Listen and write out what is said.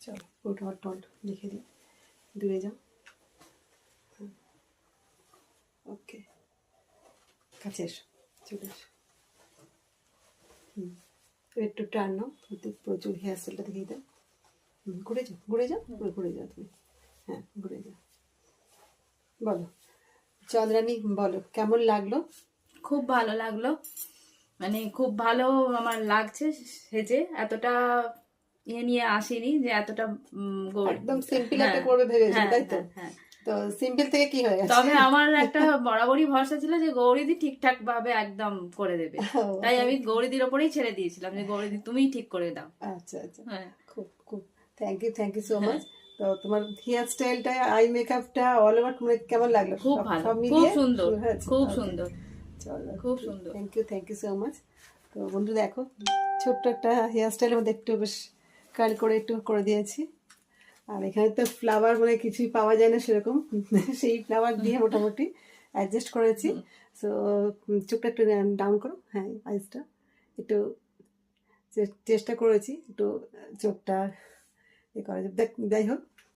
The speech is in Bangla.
চলো পুরোটা টল লিখে দিই, দূরে যাও। ওকে, কাছে এসো, চলে এসো। একটু টান নাও, প্রচুর হেয়ার স্টাইলটা দেখিয়ে দাও। ঘুরে যাও, ঘুরে যাও, ঘুরে যাও তুমি। হ্যাঁ, ঘুরে যাও। বলো চন্দ্রানী, বলো কেমন লাগলো? খুব ভালো লাগলো, মানে খুব ভালো আমার লাগছে সেজে। এতটা নিয়ে আসিনি যে এতটা একদম সিম্পল একটা করবে ভেবেছো, তাই তো? তো সিম্পল থেকে কি হয়ে গেছে? তবে আমার একটা বরাবরই ভরসা ছিল যে গৌরীদি ঠিকঠাক ভাবে একদম করে দেবে, তাই আমি গৌরীদির ওপরেই ছেড়ে দিয়েছিলাম যে গৌরীদি তুমিই ঠিক করে দাও। আচ্ছা, খুব খুব থ্যাংক ইউ সো মাচ। তো তোমার হেয়ার স্টাইলটা, আই মেকআপটা, অল ওভার কেমন লাগলো? খুব ভালো, সব খুব মিলিয়ে সুন্দর, খুব সুন্দর, চলো, খুব সুন্দর। Thank you so much. তো বন্ধু দেখো, ছোট্ট একটা হেয়ার স্টাইলের মধ্যে একটু বেশ কার্ল করে একটু করে দিয়েছি। আর এখানে তো ফ্লাওয়ার মানে কিছুই পাওয়া যায় না সেরকম, সেই ফ্লাওয়ার দিয়ে মোটামুটি অ্যাডজাস্ট করেছি। সো চোখটা একটু ডাউন করো, হ্যাঁ আইসটা একটু চেষ্টা করেছি একটু চোখটা করা যাক, যাই হোক